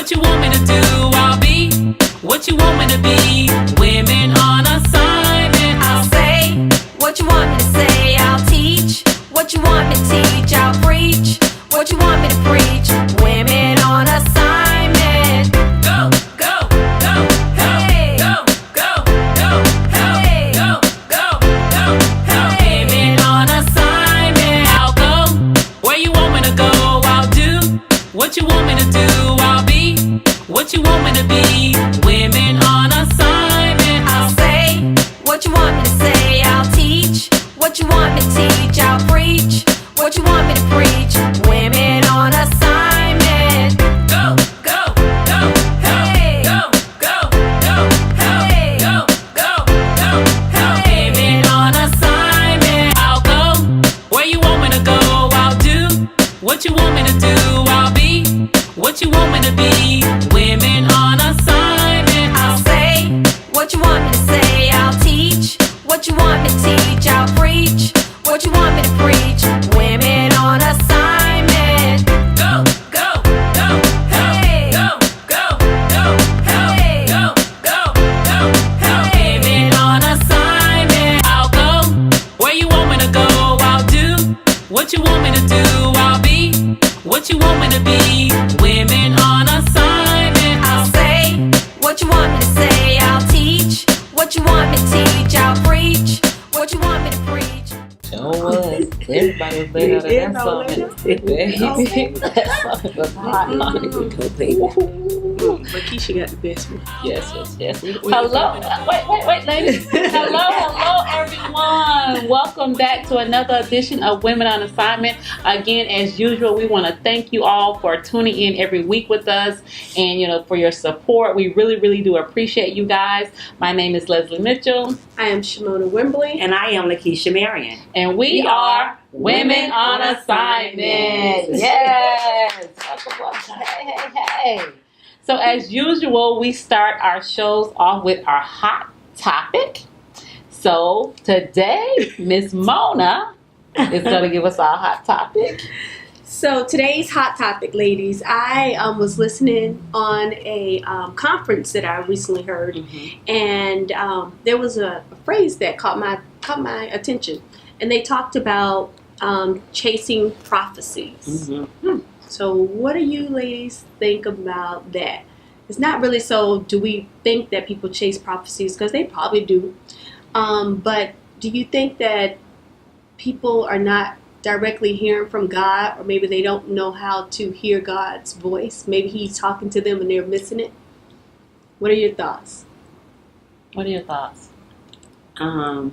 What you want me to do, I'll be. What you want me to be, women on assignment. I'll say what you want me to say, I'll teach. What you want me to teach, I'll preach. What you want me to preach, women on assignment. Go, go, go, go, Hey. go, go, go, go, Hey. go, go, go, go. Women on assignment. I'll go where you want me to go. I'll do what you want me to do. I'll be what you want me to be. Women on assignment. I'll say what you want me to say, I'll teach. What you want me to teach, I'll preach. What you want me to preach, women on assignment. Go, go, go, go, Hey. go, go, go, go, Hey. go, go, go, go. Hey. Women on assignment. I'll go where you want me to go. I'll do what you want me to do. I'll be what you want me to be. Women on assignment. I'll say what you want me to say, I'll teach. What you want me to teach, I'll preach. What you want me to preach, women on assignment. Go, go, go, go, Hey. go, go, go, go, Hey. go, go, go, go. Hey. Women on assignment. I'll go where you want me to go. I'll do what you want me to do. I'll be what you want me to be. Women on assignment. I'll say what you want me to say, I'll teach. What you want me to teach, I'll preach. What you want me to preach. Sure was. Everybody was laying out of that song. Baby, that song was hot. Go, baby. Lakeisha got the best one. Yes. Hello. Wait, ladies. Hello, everyone. Welcome back to another edition of Women on Assignment. Again, as usual, we want to thank you all for tuning in every week with us and, for your support. We really, really do appreciate you guys. My name is Leslie Mitchell. I am Shamonia Wimberly. And I am Lakeisha Marion. And we are Women on Assignment. Yes. Hey. So as usual, we start our shows off with our hot topic. So today, Miss Mona is going to give us our hot topic. So today's hot topic, ladies, I was listening on a conference that I recently heard, and there was a phrase that caught my attention, and they talked about chasing prophecies. So what do you ladies think about that? It's not really so do we think that people chase prophecies, because they probably do, but do you think that people are not directly hearing from God, or maybe they don't know how to hear God's voice? Maybe He's talking to them and they're missing it. What are your thoughts? What are your thoughts? I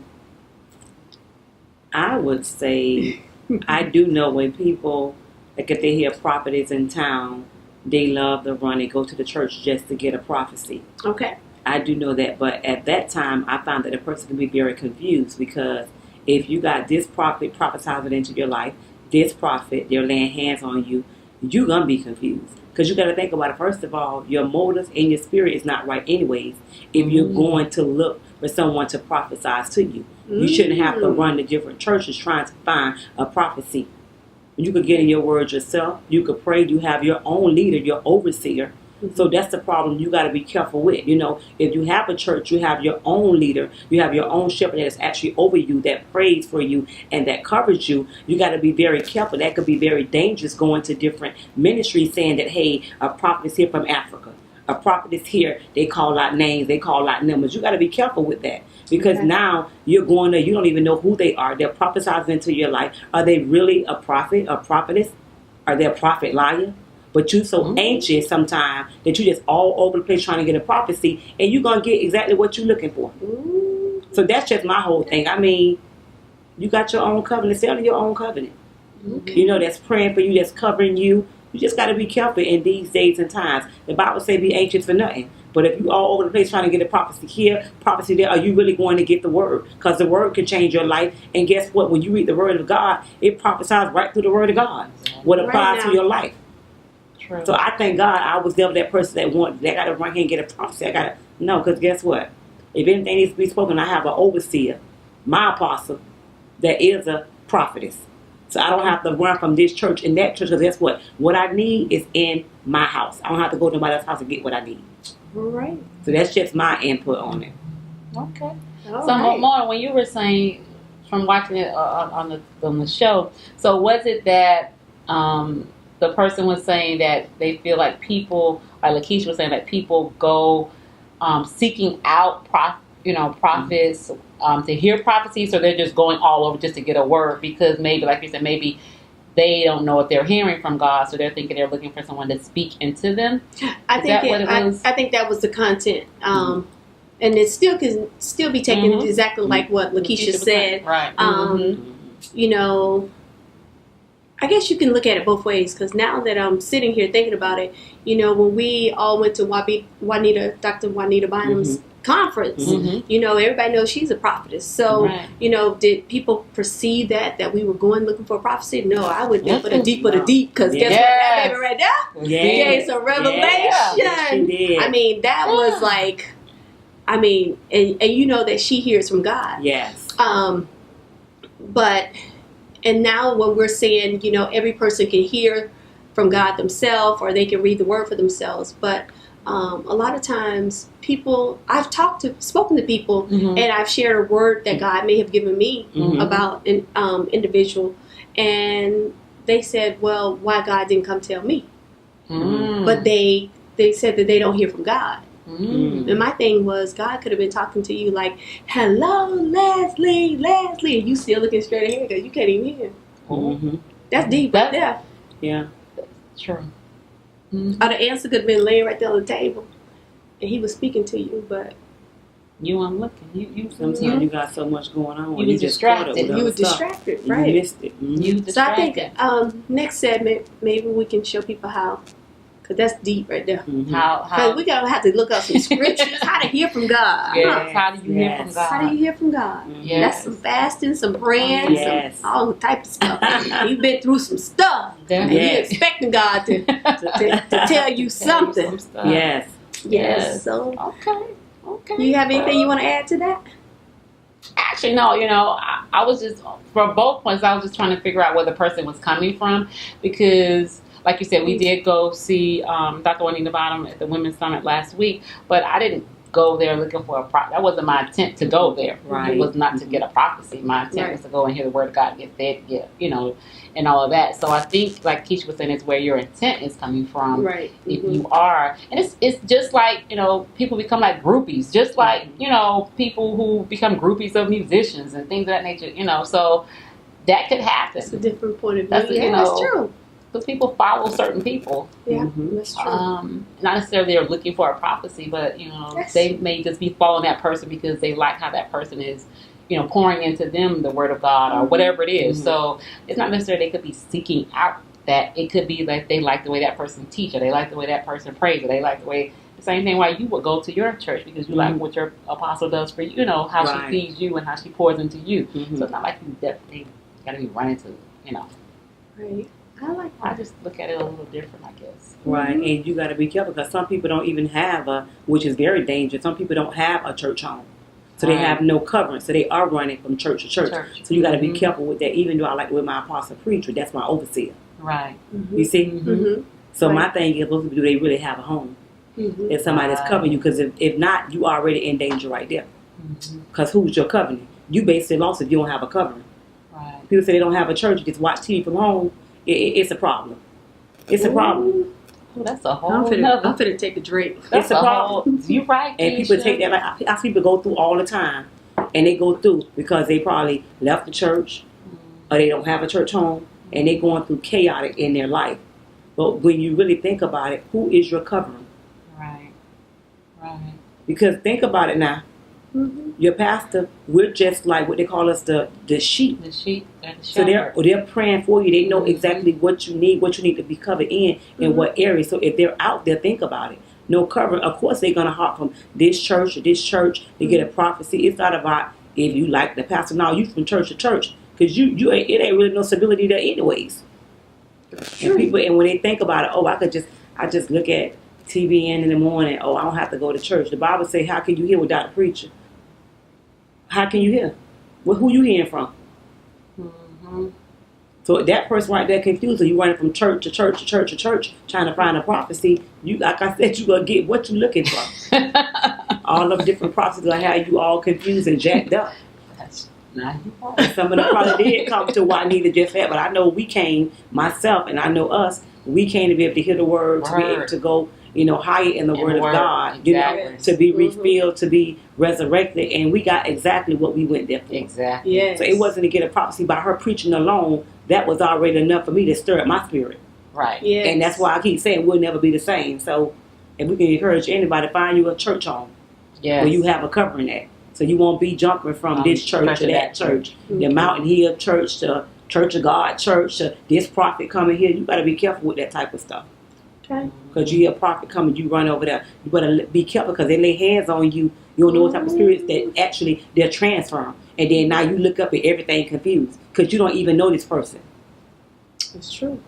would say I do know when people, like if they hear prophets in town, they love to run and go to the church just to get a prophecy. Okay. I do know that, but at that time, I found that a person can be very confused, because if you got this prophet prophesizing into your life, this prophet, they're laying hands on you, you're going to be confused. Because you got to think about it. First of all, your motives and your spirit is not right anyways if you're going to look for someone to prophesy to you. You shouldn't have to run to different churches trying to find a prophecy. You could get in your word yourself. You could pray. You have your own leader, your overseer. So that's the problem you got to be careful with. If you have a church, you have your own leader. You have your own shepherd that's actually over you, that prays for you and that covers you. You got to be very careful. That could be very dangerous, going to different ministries saying that, hey, a prophet is here from Africa. A prophet is here. They call out names. They call out numbers. You got to be careful with that, because now you're going there. You don't even know who they are. They're prophesying into your life. Are they really a prophet, a prophetess? Are they a prophet liar? But you so anxious sometimes that you just all over the place trying to get a prophecy, and you're going to get exactly what you're looking for. So that's just my whole thing. I mean, you got your own covenant. Stay under your own covenant. That's praying for you, that's covering you. You just got to be careful in these days and times. The Bible says be anxious for nothing. But if you all over the place trying to get a prophecy here, prophecy there, are you really going to get the word? Because the word can change your life. And guess what? When you read the word of God, it prophesies right through the word of God. What applies to your life. True. So I thank God I was never that person that got to run here and get a prophecy. Because guess what? If anything needs to be spoken, I have an overseer, my apostle, that is a prophetess. So I don't have to run from this church and that church, because guess what I need is in my house. I don't have to go to nobody else's house to get what I need. All right. So that's just my input on it. Okay. All So, right. Mona, when you were saying from watching it on the show, so was it that the person was saying that they feel like people, like Lakeisha was saying, that people go seeking out prophets to hear prophecy, so they're just going all over just to get a word, because maybe, like you said, maybe they don't know if they're hearing from God, so they're thinking they're looking for someone to speak into them. I think that was the content. And it still can still be taken exactly like what Lakeisha said. Right. You know, I guess you can look at it both ways, because now that I'm sitting here thinking about it, you know, when we all went to Dr. Juanita Bynum's conference, you know, everybody knows she's a prophetess. So, you know, did people perceive that we were going looking for a prophecy? No, I went there for the deep of the deep, because guess what? That baby right there gave some revelation. Yes, she did. I mean, that was like, I mean, and you know that she hears from God. Yes. But, and now when we're saying, you know, every person can hear from God themselves, or they can read the word for themselves. But a lot of times I've spoken to people, and I've shared a word that God may have given me about an individual, and they said, well, why God didn't come tell me? But they said that they don't hear from God. And my thing was, God could have been talking to you like, hello, Leslie, and you still looking straight ahead because you can't even hear. That's deep right there. Yeah. True. Or the answer could have been laying right there on the table, and he was speaking to you, but you weren't looking. You sometimes you got so much going on. You was distracted. You were distracted, right? You missed it. You distracted. So I think next segment, maybe we can show people how, because that's deep right there. How we gotta have to look up some scriptures, how to hear from God. Yes. How do you hear from God? How do you hear from God? Yes. That's some fasting, some praying, some all type of stuff. You've been through some stuff, and you're expecting God to tell you something. Yes. So okay. You have anything you want to add to that? Actually, no. You know, I was just, for both points, I was just trying to figure out where the person was coming from, because, like you said, we did go see Dr. Juanita Bynum at the Women's Summit last week, but I didn't go there looking for a prophet. That wasn't my intent to go there. Right. It was not to get a prophecy. My intent was to go and hear the word of God, get fed, you know, and all of that. So I think, like Keisha was saying, it's where your intent is coming from. Right. If you are. And it's just like, you know, people become like groupies, just like, you know, people who become groupies of musicians and things of that nature, you know, so that could happen. It's a different point of view. That's, you know, that's true. Because people follow certain people. Yeah, that's true. Not necessarily they're looking for a prophecy, but, you know, they may just be following that person because they like how that person is, you know, pouring into them the word of God or whatever it is. So it's not necessarily they could be seeking out that. It could be that they like the way that person teaches, or they like the way that person prays, or they like the way, the same thing why you would go to your church, because you like what your apostle does for you, you know, how she feeds you and how she pours into you. So it's not like you definitely got to be running to, you know. Right. I just look at it a little different, I guess. Right, and you got to be careful, because some people don't even have which is very dangerous, some people don't have a church home. So they have no covering. So they are running from church to church. So you got to be careful with that, even though I like with my apostle preacher, that's my overseer. Right. You see? So my thing is, do they really have a home? If somebody that's covering you, because if not, you already in danger right there. Because who's your covering? You basically lost if you don't have a covering. Right. People say they don't have a church, you just watch TV from home. It's a problem. It's a problem. Oh, that's a whole I'm finna take a drink. That's a problem. You're right, and people take that, like I see people go through all the time, and they go through because they probably left the church, or they don't have a church home, and they're going through chaotic in their life. But when you really think about it, who is your covering? Right. Because think about it now. Your pastor, we're just like what they call us, the sheep. The sheep. So they're praying for you. They know exactly what you need to be covered in what area. So if they're out there, think about it. No covering. Of course, they're gonna hop from this church to this church to get a prophecy. It's not about if you like the pastor. No, you from church to church, because you ain't, it ain't really no stability there anyways. And people, and when they think about it, I just look at TVN in the morning. I don't have to go to church. The Bible say, how can you hear without a preacher? How can you hear? Well, who you hearing from? So that person right there confused. So you running from church to church to church to church, trying to find a prophecy. You, like I said, you gonna get what you looking for. All of the different prophecies gonna have you all confused and jacked up. That's not your Some of them probably did come to what I needed just that, but I know we came, myself, and I know us. We came to be able to hear the word, to be able to go, higher in the word of God. Exactly. To be refilled, to be resurrected, and we got exactly what we went there for. Exactly. Yes. So it wasn't to get a prophecy by her preaching alone. That was already enough for me to stir up my spirit. Right. Yes. And that's why I keep saying we'll never be the same. So if we can encourage anybody, find you a church home where you have a covering at. So you won't be jumping from this church to that church. The Mountain Hill Church to Church of God Church to this prophet coming here. You got to be careful with that type of stuff. Okay. Because you hear a prophet coming, you run over there. You better be careful because they lay hands on you. You don't know what type of spirits that actually they're transferring. And then now you look up at everything confused because you don't even know this person. It's true.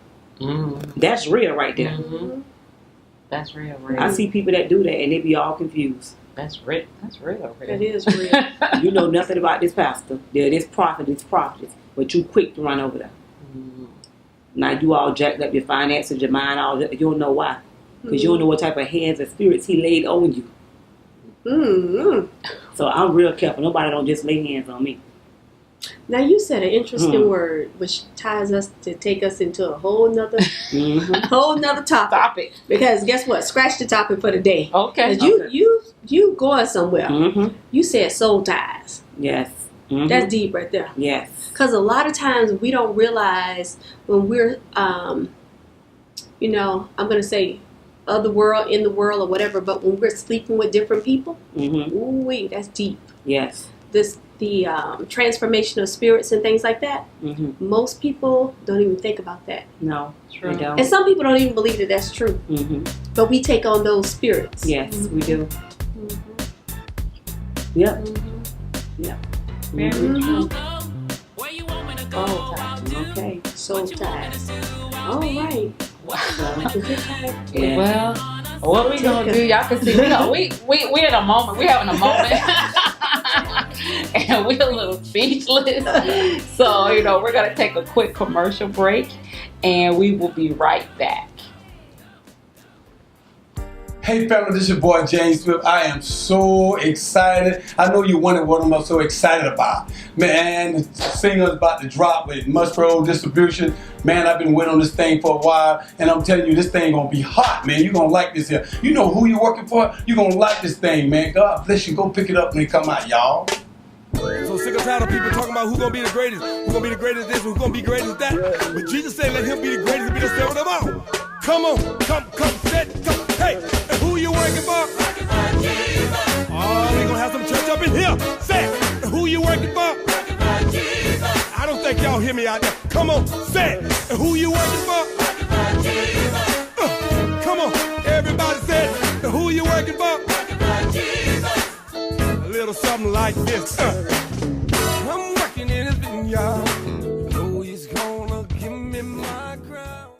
That's real right there. That's real. I see people that do that and they be all confused. That's real. That is real. You know nothing about this pastor. This prophet, this prophetess, but you quick to run over there. Now you all jacked up your finances, your mind, all that. You don't know why. Because you don't know what type of hands and spirits he laid on you. So I'm real careful. Nobody don't just lay hands on me. Now you said an interesting word, which ties us to take us into a whole nother, topic. Because guess what? Scratch the topic for the day. Okay. You going somewhere? You said soul ties. Yes. That's deep right there. Yes. Because a lot of times we don't realize when we're, I'm gonna say, of the world, in the world, or whatever. But when we're sleeping with different people, ooh, that's deep. Yes. The transformation of spirits and things like that. Most people don't even think about that. No, true. They don't. And some people don't even believe that that's true. But we take on those spirits. Yes, we do. Yep. Yep. Very true. Okay. Soul ties. All right. Yeah. Well, what we gonna do? Y'all can see we in a moment. We having a moment, and we're a little speechless. So we're gonna take a quick commercial break, and we will be right back. Hey family, this is your boy James Swift. I am so excited. I know you wondered what I'm so excited about. Man, the single is about to drop with Musgrove Distribution. Man, I've been waiting on this thing for a while, and I'm telling you, this thing gonna be hot, man. You're gonna like this here. You know who you're working for? You're gonna like this thing, man. God bless you. Go pick it up when it come out, y'all. So sick and tired of people talking about who gonna be the greatest, who gonna be the greatest this, who gonna be greatest that. But Jesus said let him be the greatest and be the seven of all. Come on, come, set, come, hey, and who you working for? Working for Jesus. Oh, we gonna have some church up in here. Say, and who you working for? Working for Jesus. I don't think y'all hear me out there. Come on, say, and who you working for? Working for Jesus. Come on, everybody say, and who you working for? Working for Jesus. A little something like this. I'm working in his vineyard. Know he's gonna give me my crown.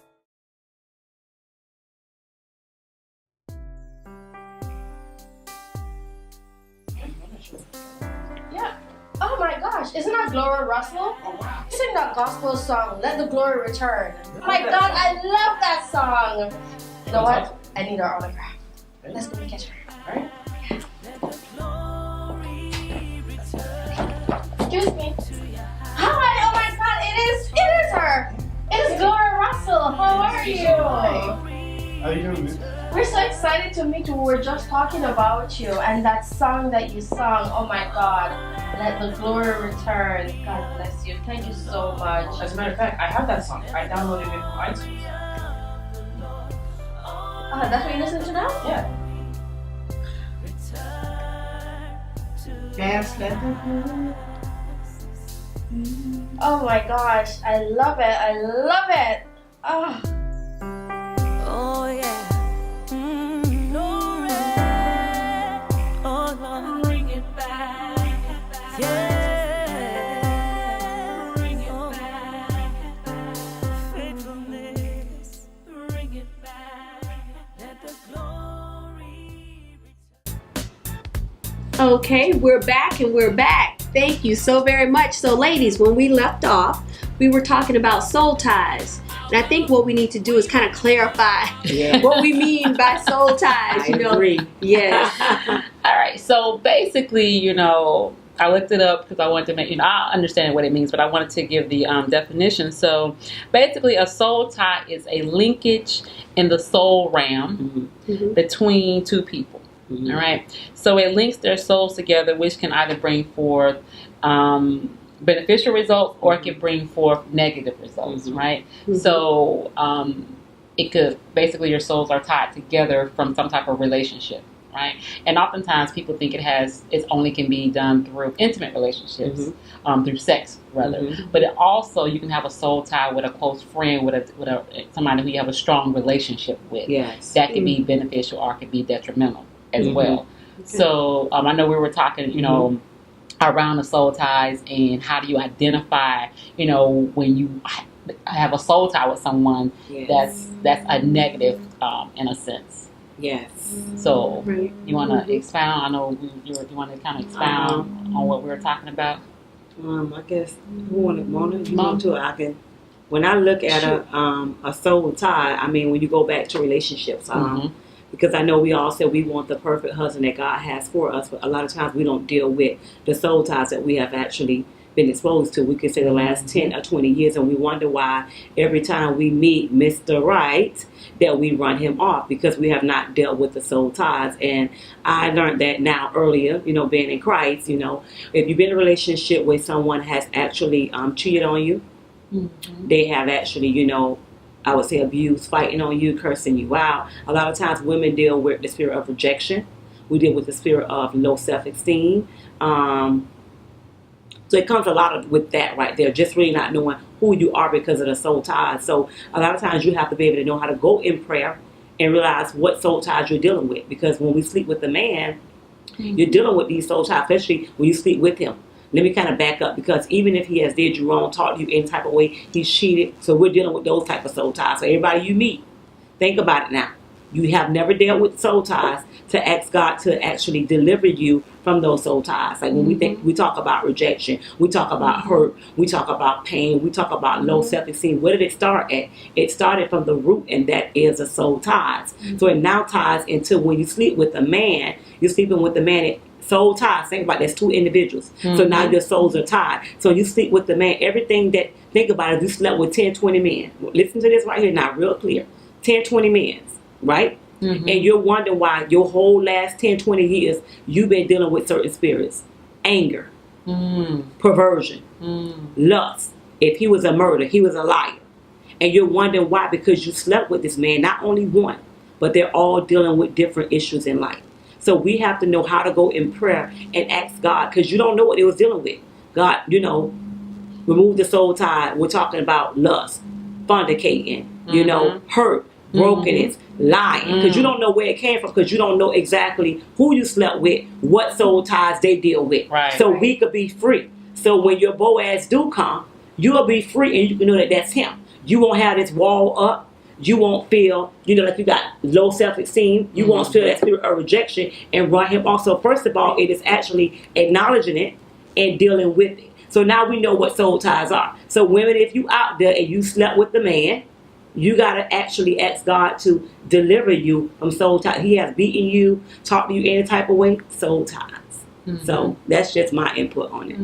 Yeah. Oh my gosh, isn't that Gloria Russell? Oh wow. Sing that gospel song, Let the Glory Return. Oh my god, I love that song. You know what? I need her autograph. Let's go catch her. Alright? Excuse me. Hi, oh my god, it is her. It is Gloria Russell. How are you? How you doing, man? We're so excited to meet you. We were just talking about you and that song that you sung. Oh my God. Let the glory return. God bless you. Thank you so much. As a matter of fact, I have that song. I downloaded it from iTunes. That's what you listen to now? Yeah. Dance, Oh my gosh. I love it. I love it. Oh. Oh yeah. Glory. Oh Lord, bring it back. Yeah. Bring it back. Faithfulness. Bring it back. Let the glory Okay, we're back and we're back. Thank you so very much. So ladies, when we left off, we were talking about soul ties. And I think what we need to do is kind of clarify what we mean by soul ties. I agree. Yes. All right. So basically, I looked it up because I wanted to make, I understand what it means, but I wanted to give the definition. So basically, a soul tie is a linkage in the soul realm between two people. All right. So it links their souls together, which can either bring forth beneficial results or it can bring forth negative results, right? So it could, basically your souls are tied together from some type of relationship, right? And oftentimes people think it only can be done through intimate relationships, through sex rather. But it also, you can have a soul tie with a close friend, with somebody who you have a strong relationship with. Yes. That can be beneficial or it can be detrimental as well. So I know we were talking, around the soul ties and how do you identify, when you have a soul tie with someone that's a negative in a sense. Yes. So you want to expound? I know you want to kind of expound on what we were talking about. I guess you want to. I can. When I look at a soul tie, I mean when you go back to relationships. Because I know we all said we want the perfect husband that God has for us, but a lot of times we don't deal with the soul ties that we have actually been exposed to. We could say the last 10 or 20 years, and we wonder why every time we meet Mr. Right, that we run him off because we have not dealt with the soul ties. And I learned that now earlier, being in Christ, if you've been in a relationship where someone has actually cheated on you, they have actually, I would say abuse, fighting on you, cursing you out. A lot of times women deal with the spirit of rejection. We deal with the spirit of low self-esteem. So it comes a lot with that right there, just really not knowing who you are because of the soul ties. So a lot of times you have to be able to know how to go in prayer and realize what soul ties you're dealing with. Because when we sleep with a man, you're dealing with these soul ties, especially when you sleep with him. Let me kind of back up, because even if he has did you wrong, taught you any type of way, he's cheated. So we're dealing with those type of soul ties. So everybody you meet, think about it now. You have never dealt with soul ties to ask God to actually deliver you from those soul ties. Like when we talk about rejection, we talk about hurt, we talk about pain, we talk about low self-esteem. Where did it start at? It started from the root, and that is a soul ties. So it now ties into when you sleep with a man, you're sleeping with the man. Soul ties. Think about it, that's two individuals. So now your souls are tied. So you sleep with the man. Everything that, think about it, you slept with 10, 20 men. Listen to this right here now, real clear. 10, 20 men, right? And you're wondering why your whole last 10, 20 years, you've been dealing with certain spirits. Anger, perversion, lust. If he was a murderer, he was a liar. And you're wondering why, because you slept with this man, not only one, but they're all dealing with different issues in life. So we have to know how to go in prayer and ask God, because you don't know what they was dealing with. God, remove the soul tie. We're talking about lust, fornicating, hurt, brokenness, lying, because you don't know where it came from, because you don't know exactly who you slept with, what soul ties they deal with. So we could be free. So when your Boaz do come, you'll be free, and you can know that that's him. You won't have this wall up. You won't feel, like you got low self-esteem. You won't feel that spirit of rejection and run him off. So first of all, it is actually acknowledging it and dealing with it. So now we know what soul ties are. So women, if you out there and you slept with the man, you got to actually ask God to deliver you from soul ties. He has beaten you, talked to you any type of way, soul ties. So that's just my input on it.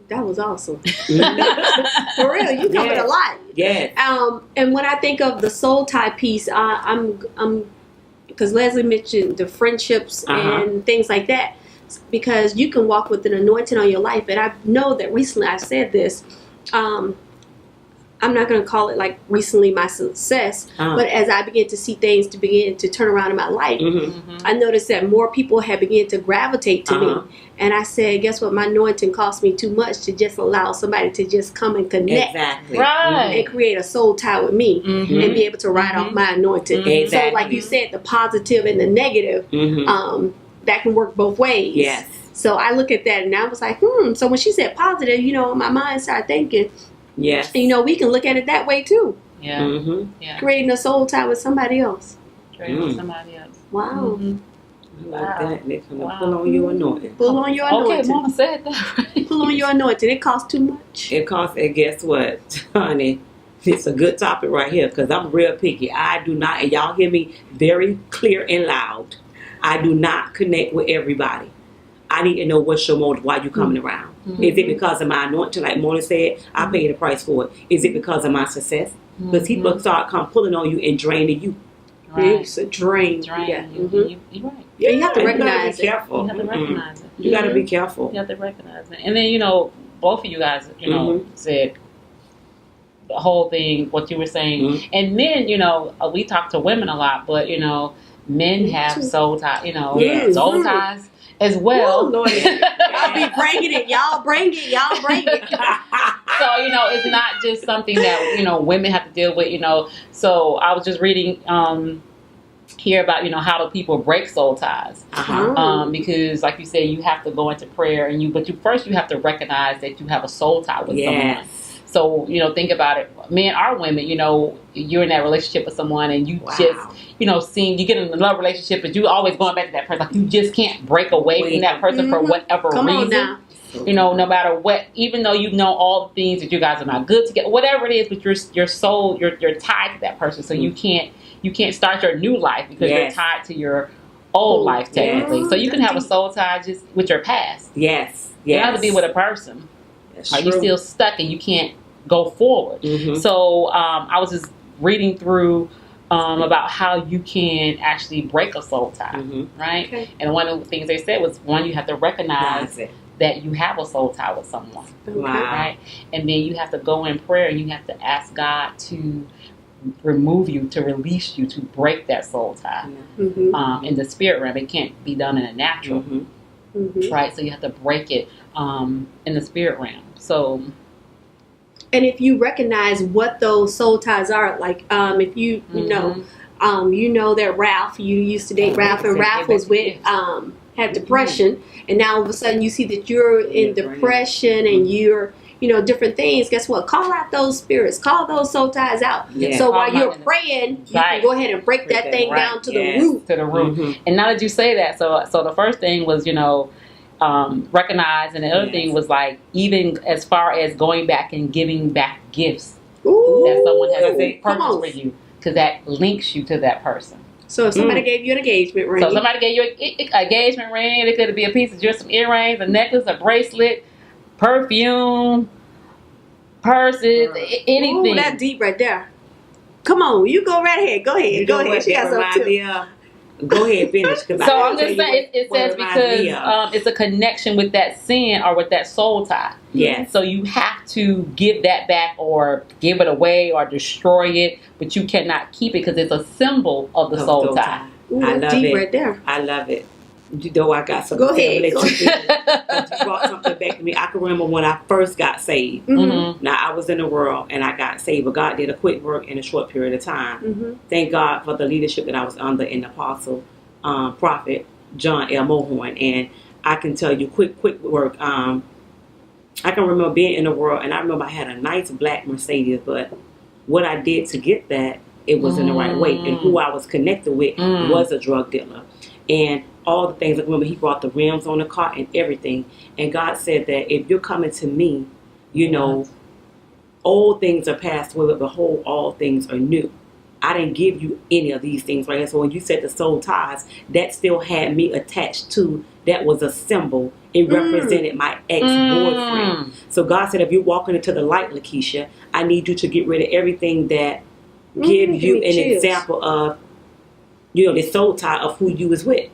That was awesome. For real, you covered a lot. Yes. And when I think of the soul tie piece, I'm because Leslie mentioned the friendships and things like that, because you can walk with an anointing on your life. And I know that recently I said this. I'm not going to call it like recently my success, but as I begin to see things to begin to turn around in my life, I noticed that more people have begun to gravitate to me. And I said, guess what? My anointing cost me too much to just allow somebody to just come and connect and create a soul tie with me and be able to ride off my anointing. So like you said, the positive and the negative, that can work both ways. Yes. So I look at that and I was like, So when she said positive, my mind started thinking, yes. We can look at it that way too. Yeah. Creating a soul tie with somebody else. Creating with somebody else. Wow. Like that. They're gonna Wow. pull on your anointing. Pull on your Okay, anointing. Mona said that right. Pull on your anointing. It costs too much. It costs, and guess what, honey? It's a good topic right here because I'm real picky. I do not, and y'all hear me very clear and loud. I do not connect with everybody. I need to know what's your motive, why you coming around. Is it because of my anointing, like Mona said, I paid the price for it? Is it because of my success? Because people start pulling on you and draining you. Right. It's a drain. Drain. Yeah. You're right. Yeah, you have to and recognize you it. gotta be careful. You have to recognize it. You gotta be careful. You have to recognize it. And then, both of you guys, said the whole thing, what you were saying. And men, we talk to women a lot, but, men have soul ties, soul ties as well. Oh, Lord. Y'all be bringing it. Y'all bring it. Y'all bring it. So, it's not just something that, women have to deal with, So I was just reading here about, how do people break soul ties? Because like you said, you have to go into prayer but first you have to recognize that you have a soul tie with someone. So, think about it. Men or women, you're in that relationship with someone and you just, you get in another relationship, but you always going back to that person. Like you just can't break away from that person for whatever reason. On now. No matter what, even though you know all the things that you guys are not good together, whatever it is, but your soul, you're tied to that person. So you can't start your new life because you're tied to your old life technically. So you can have a soul tie just with your past. Yes. You don't have to be with a person. Are you still stuck and you can't go forward? So I was just reading through about how you can actually break a soul tie, right? Okay. And one of the things they said was, one, you have to recognize that you have a soul tie with someone, right? And then you have to go in prayer and you have to ask God to remove you, to release you, to break that soul tie. In the spirit realm. It can't be done in the natural, right? So you have to break it in the spirit realm. So, and if you recognize what those soul ties are, like if you know that Ralph, you used to date Ralph, and Ralph was with had depression, and now all of a sudden you see that you're in depression and you're different things. Guess what? Call out those spirits. Call those soul ties out. So while you're praying, you can go ahead and break that thing down to the root. To the root. And now that you say that, so the first thing was recognize, and the other thing was like, even as far as going back and giving back gifts that someone has a purpose for you, because that links you to that person. So if somebody gave you an engagement ring, engagement ring, it could be a piece of just some earrings, a necklace, a bracelet, perfume, purses, anything. Ooh, that's deep right there. Come on, you go right ahead. Go ahead. Go ahead. She got something too. Go ahead, finish. So I'm just saying, it says because it's a connection with that sin or with that soul tie. Yes. So you have to give that back or give it away or destroy it, but you cannot keep it because it's a symbol of the soul tie. Ooh, I love deep it. Right there. I love it. I got something. Go ahead. You brought something back to me. I can remember when I first got saved. Now I was in the world and I got saved, but God did a quick work in a short period of time. Thank God for the leadership that I was under in the apostle, prophet John L. Mohorn, and I can tell you quick work. I can remember being in the world, and I remember I had a nice black Mercedes, but what I did to get that, it wasn't the right way, and who I was connected with was a drug dealer, and all the things. I remember he brought the rims on the car and everything. And God said that if you're coming to me, old things are passed away, but behold, all things are new. I didn't give you any of these things right here. So when you said the soul ties, that still had me attached to, that was a symbol. It represented my ex-boyfriend. So God said, if you're walking into the light, Lakeisha, I need you to get rid of everything that gives you an example of, the soul tie of who you was with.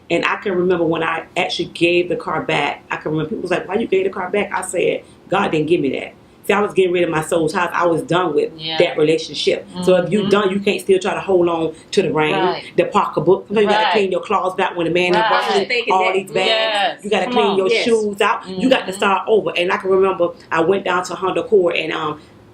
And I can remember when I actually gave the car back, I can remember people was like, why you gave the car back? I said, God didn't give me that. See, I was getting rid of my soul ties. I was done with that relationship. So if you're done, you can't still try to hold on to the ring, the pocketbook. You got to clean your clothes back when the man has all these bags. You got to clean your shoes out. You got to start over. And I can remember I went down to Honda Accord and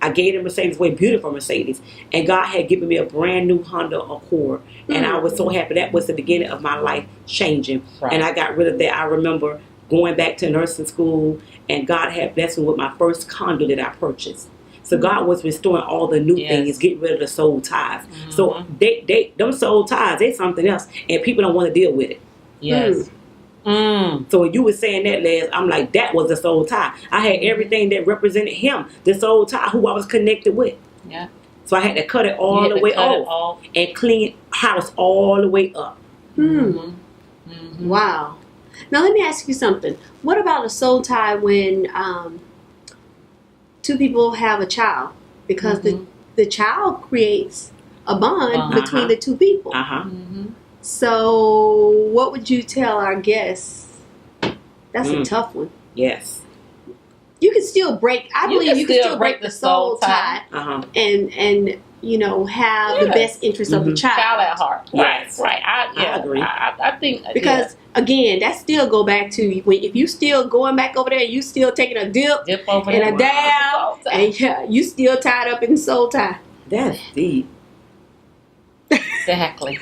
I gave the Mercedes away, beautiful Mercedes. And God had given me a brand new Honda Accord. And I was so happy. That was the beginning of my life changing. And I got rid of that. I remember going back to nursing school, and God had blessed me with my first condo that I purchased. So God was restoring all the new things, getting rid of the soul ties. So them soul ties, they something else, and people don't want to deal with it. Yes. So when you were saying that, Les, I'm like, that was the soul tie. I had everything that represented him, the soul tie, who I was connected with. Yeah. So I had to cut it all the way off and clean house all the way up. Wow. Now let me ask you something. What about a soul tie when two people have a child? Because the child creates a bond between the two people. So what would you tell our guests? That's a tough one. Yes. You can still break. I believe you can still break the soul tie, and you know, have the best interest of the child at heart. Yes. Right. I agree. I think because again, that still go back to if you still going back over there, you still taking a dip over and a down, and you still tied up in the soul tie. That's deep. Exactly.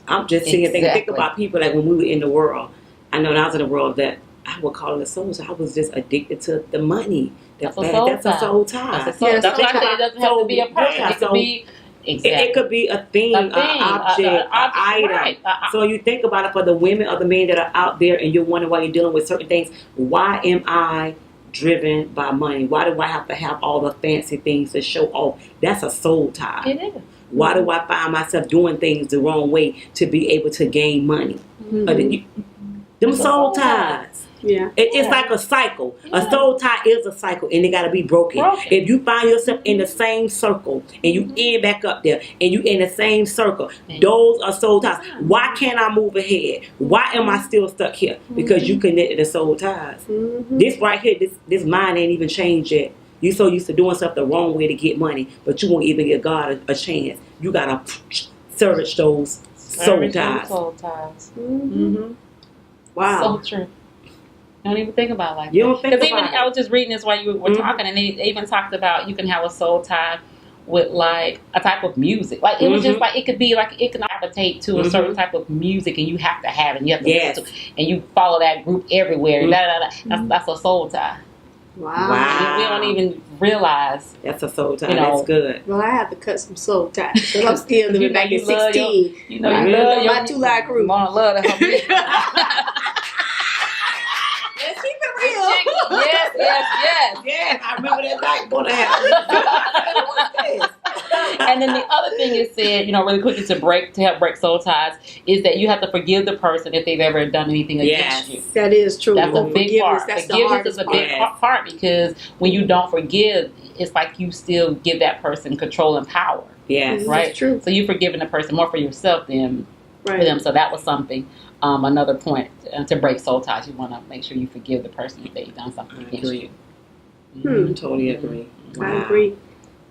I'm just sitting think about people like when we were in the world. I know when I was in the world that I would call it a soul tie. I was just addicted to the money. That's a soul tie. That's why I said it doesn't have to be a person. It could be it could be a thing, an object, an item. Right. So you think about it for the women or the men that are out there and you're wondering why you're dealing with certain things. Why am I driven by money? Why do I have to have all the fancy things to show off? That's a soul tie. It is. Why do I find myself doing things the wrong way to be able to gain money? Them soul ties. Yeah. It's like a cycle. A soul tie is a cycle and it got to be broken. If you find yourself in the same circle and you end back up there and you in the same circle, those are soul ties. Why can't I move ahead? Why am I still stuck here? Because you connected to soul ties. This right here, this mind ain't even changed yet. You so used to doing stuff the wrong way to get money, but you won't even give God a chance. You got to service those soul ties. So Wow. true. Don't even think about it like you don't that. Because even I was just reading this while you were talking, and they even talked about you can have a soul tie with like a type of music. Like it was just like it could be like it can gravitate to a certain type of music, and you have to have it. And you have to listen to, and you follow that group everywhere. That's a soul tie. Wow. We don't even realize that's a soul tie. That's good. Well, I have to cut some soul ties because I'm still living back in 16. You know, I love my two-line crew. Want to love them. Let's keep it real. Yes. I remember that night going to have. And then the other thing it said, you know, really quickly to help break soul ties is that you have to forgive the person if they've ever done anything against you. That is true. That's a big part. That's Forgiveness is a big part because when you don't forgive, it's like you still give that person control and power. Yes, right. That's true. So you're forgiving the person more for yourself than for them. So that was something. Another point to break soul ties, you want to make sure you forgive the person if they've done something against you. Totally agree. Wow. I agree.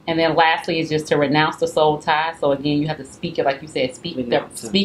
And then lastly is just to renounce the soul tie. So again, you have to speak it like you said. Speak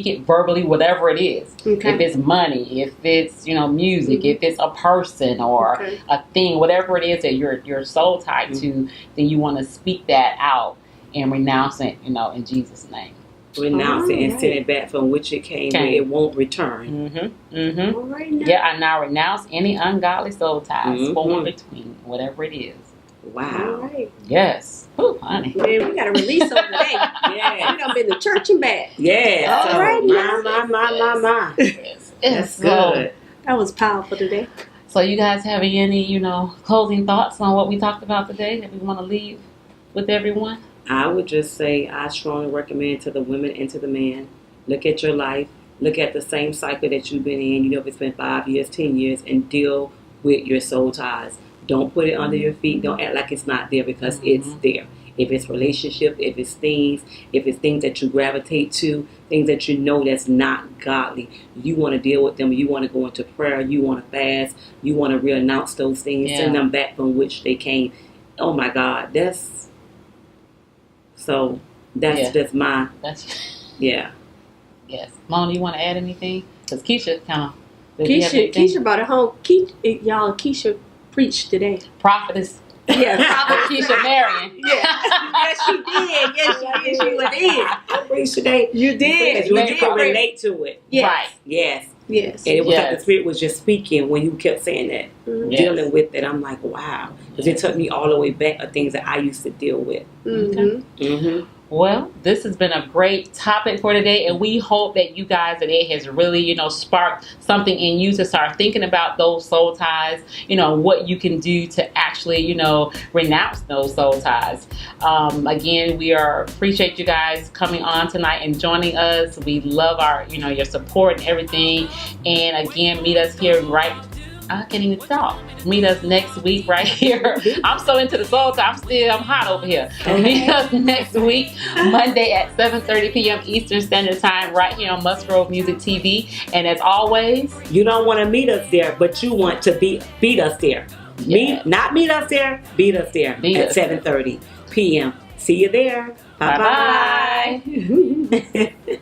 it verbally, whatever it is. Okay. If it's money, if it's music, if it's a person or a thing, whatever it is that you're soul tied to, then you want to speak that out and renounce it, in Jesus' name. Renounce it and send it back from which it came, where it won't return. All right, now. Yeah, I now renounce any ungodly soul ties formed between whatever it is. Wow. All right. Yes. Ooh, honey. Man, we got to release over today. Yeah. We done been to church and back. Yeah. All right. My. Yes. That's good. That was powerful today. So you guys have any, closing thoughts on what we talked about today that we want to leave with everyone? I would just say I strongly recommend to the women and to the men, look at your life, look at the same cycle that you've been in, if it's been 5 years, 10 years, and deal with your soul ties. Don't put it under your feet. Don't act like it's not there because it's there. If it's relationship, if it's things that you gravitate to, things that you know that's not godly, you want to deal with them. You want to go into prayer. You want to fast. You want to renounce those things, send them back from which they came. Oh my God, that's just my. Yeah. Yes. Mom, you want to add anything? Because Keisha kind of. Keisha brought it home. Keisha preached today. Prophetess. Yeah, Prophetess Keisha Marion. Yes, she did. Yes, she did. I preached today. You did. You can relate to it. Yes. Right. Yes. Yes. And it was like the Spirit was just speaking when you kept saying that. Dealing with it. I'm like, wow. Because it took me all the way back of things that I used to deal with. Well, this has been a great topic for today, and we hope that you guys, that it has really, sparked something in you to start thinking about those soul ties, what you can do to actually, renounce those soul ties. Again, we appreciate you guys coming on tonight and joining us. We love your support and everything. And again, meet us here I can't even talk. Meet us next week right here. I'm so into the soul tie. I'm hot over here. Meet us next week, Monday at 7:30 p.m. Eastern Standard Time, right here on Musgrove Music TV. And as always, you don't want to meet us there, but you want to beat us there. Yeah. Not meet us there, beat us there at 7:30 p.m. See you there. Bye-bye. Bye-bye.